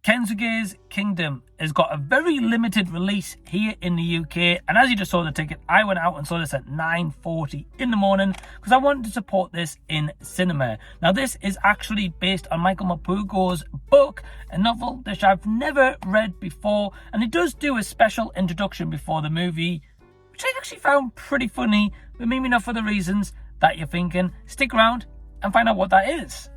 Kensuké's Kingdom has got a very limited release here in the UK, and as you just saw the ticket, I went out and saw this at 9:40 in the morning because I wanted to support this in cinema. Now this is actually based on Michael Morpurgo's book, a novel that I've never read before, and it does do a special introduction before the movie, which I actually found pretty funny, but maybe not for the reasons that you're thinking. Stick around and find out what that is.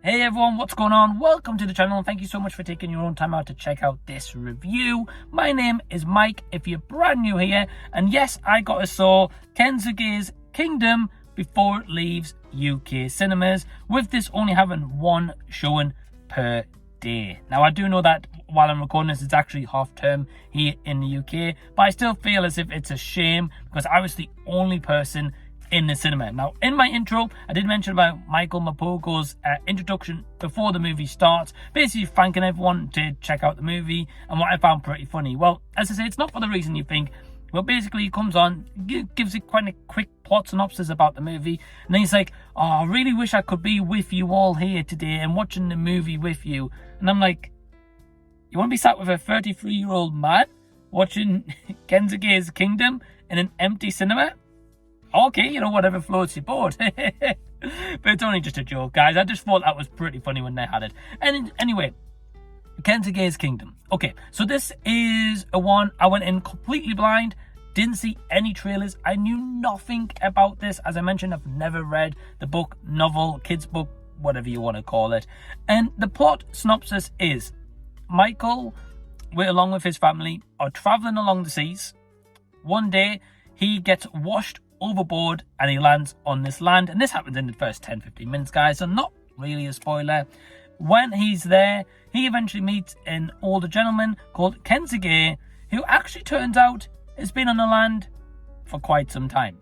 Hey everyone, what's going on? Welcome to the channel and thank you so much for taking your own time out to check out this review. My name is Mike if you're brand new here, and yes, I got to saw Kensuké's Kingdom before it leaves UK cinemas, with this only having one showing per day. Now I do know that while I'm recording this, it's actually half term here in the UK, but I still feel as if it's a shame because I was the only person in the cinema. Now in my intro I did mention about Michael Morpurgo's introduction before the movie starts, basically thanking everyone to check out the movie, and what I found pretty funny. Well, as I say, it's not for the reason you think. Well, basically he comes on, gives it quite a quick plot synopsis about the movie, and then he's like, oh, I really wish I could be with you all here today and watching the movie with you. And I'm like, you want to be sat with a 33-year-old man watching Kensuké's Kingdom in an empty cinema? Okay, you know, whatever floats your boat. But it's only just a joke, guys. I just thought that was pretty funny when they had it. And anyway, Kensuké's Kingdom. Okay, so this is a one I went in completely blind, didn't see any trailers. I knew nothing about this. As I mentioned, I've never read the book, novel, kids book, whatever you want to call it. And the plot synopsis is Michael, along with his family, are traveling along the seas. One day, he gets washed overboard and he lands on this land, and this happens in the first 10-15 minutes, guys, so not really a spoiler. When he's there, he eventually meets an older gentleman called Kensuké, who actually turns out has been on the land for quite some time.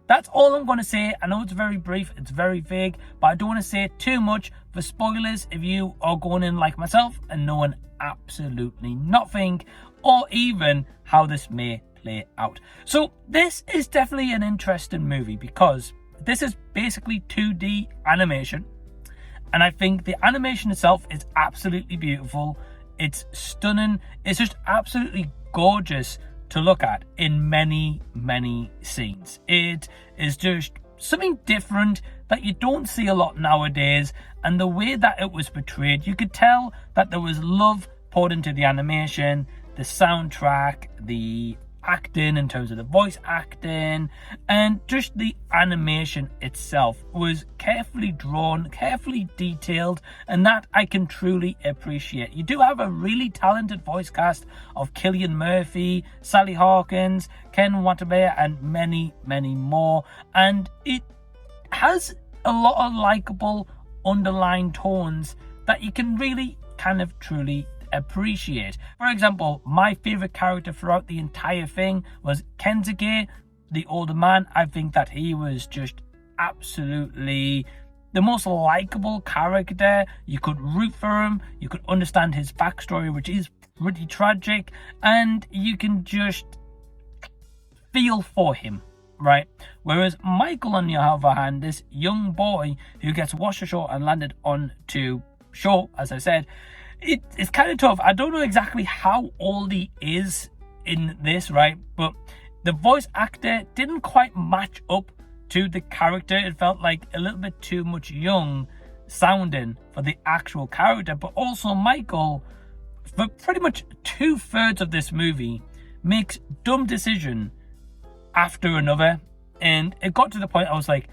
That's all I'm going to say. I know it's very brief, it's very vague, but I don't want to say too much for spoilers if you are going in like myself and knowing absolutely nothing, or even how this may play out. So this is definitely an interesting movie because this is basically 2D animation, and I think the animation itself is absolutely beautiful. It's stunning. It's just absolutely gorgeous to look at in many scenes. It is just something different that you don't see a lot nowadays, and the way that it was portrayed, you could tell that there was love poured into the animation, the soundtrack, the acting in terms of the voice acting, and just the animation itself was carefully drawn, carefully detailed, and that I can truly appreciate. You do have a really talented voice cast of Cillian Murphy, Sally Hawkins, Ken Watanabe, and many more, and it has a lot of likable underlying tones that you can really kind of truly appreciate. For example, my favorite character throughout the entire thing was Kensuké, the older man. I think that he was just absolutely the most likable character. You could root for him, you could understand his backstory, which is pretty tragic, and you can just feel for him, right? Whereas Michael, on the other hand, this young boy who gets washed ashore and landed onto shore, as I said, it's kind of tough. I don't know exactly how old he is in this, right? But the voice actor didn't quite match up to the character. It felt like a little bit too much young sounding for the actual character. But also Michael, for pretty much 2/3 of this movie, makes dumb decision after another. And it got to the point I was like,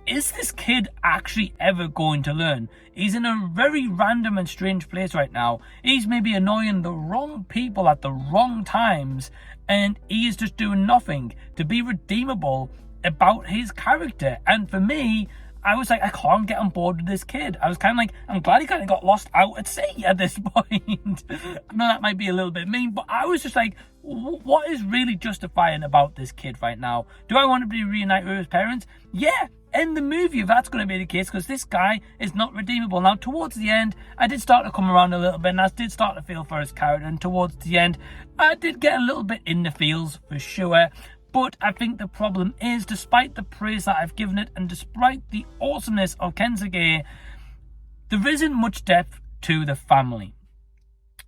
is this kid actually ever going to learn? He's in a very random and strange place right now. He's maybe annoying the wrong people at the wrong times, and he is just doing nothing to be redeemable about his character. And for me, I was like, I can't get on board with this kid. I was kind of like, I'm glad he kind of got lost out at sea at this point. I know that might be a little bit mean, but I was just like, what is really justifying about this kid right now? Do I want to be reunited with his parents? Yeah, end the movie if that's going to be the case, because this guy is not redeemable. Now, towards the end, I did start to come around a little bit, and I did start to feel for his character, and towards the end, I did get a little bit in the feels, for sure. But I think the problem is, despite the praise that I've given it, and despite the awesomeness of Kensuke, there isn't much depth to the family.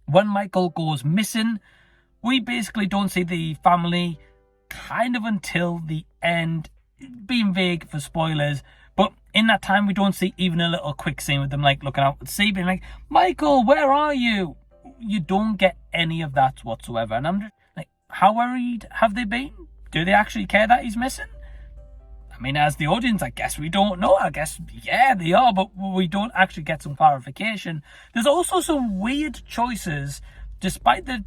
When Michael goes missing, we basically don't see the family kind of until the end, being vague for spoilers, but in that time we don't see even a little quick scene with them like looking out at sea, being like, Michael, where are you? You don't get any of that whatsoever, and I'm just like, how worried have they been? Do they actually care that he's missing? I mean, as the audience, I guess we don't know. I guess, yeah, they are, but we don't actually get some clarification. There's also some weird choices, despite the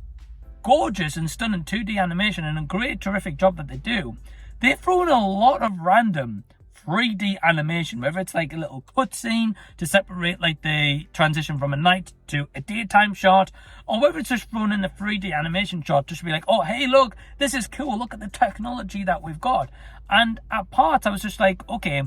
gorgeous and stunning 2D animation and a great, terrific job that they do. They throw in a lot of random 3D animation, whether it's like a little cutscene to separate like the transition from a night to a daytime shot, or whether it's just thrown in a 3D animation shot just to be like, oh, hey, look, this is cool, look at the technology that we've got. And at parts, I was just like, okay,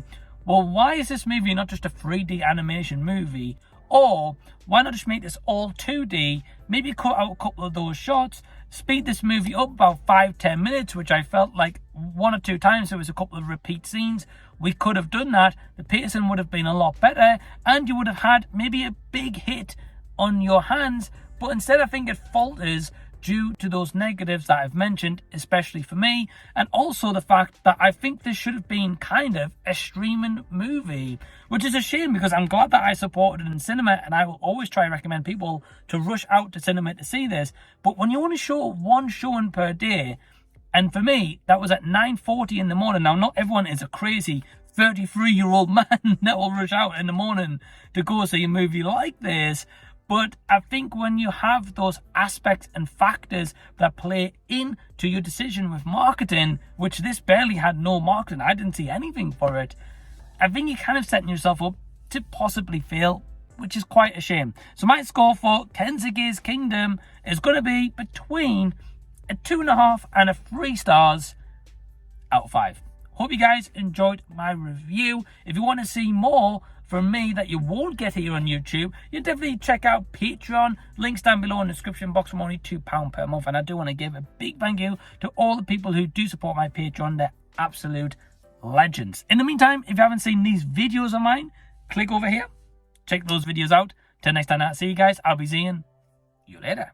well, why is this movie not just a 3D animation movie? Or why not just make this all 2D, maybe cut out a couple of those shots, speed this movie up about 5-10 minutes, which I felt like one or two times there was a couple of repeat scenes. We could have done that. The pacing would have been a lot better, and you would have had maybe a big hit on your hands. But instead, I think it falters due to those negatives that I've mentioned, especially for me, and also the fact that I think this should have been kind of a streaming movie, which is a shame because I'm glad that I supported it in cinema, and I will always try and recommend people to rush out to cinema to see this. But when you only show one showing per day, and for me, that was at 9:40 in the morning. Now, not everyone is a crazy 33-year-old man that will rush out in the morning to go see a movie like this. But I think when you have those aspects and factors that play into your decision with marketing, which this barely had no marketing, I didn't see anything for it, I think you're kind of setting yourself up to possibly fail, which is quite a shame. So my score for Kensuke's Kingdom is going to be between a 2.5 and a 3 stars out of 5. Hope you guys enjoyed my review. If you want to see more from me that you won't get here on YouTube, you definitely check out Patreon. Links down below in the description box from only £2 per month. And I do want to give a big thank you to all the people who do support my Patreon. They're absolute legends. In the meantime, if you haven't seen these videos of mine, click over here. Check those videos out. Till next time I see you guys, I'll be seeing you later.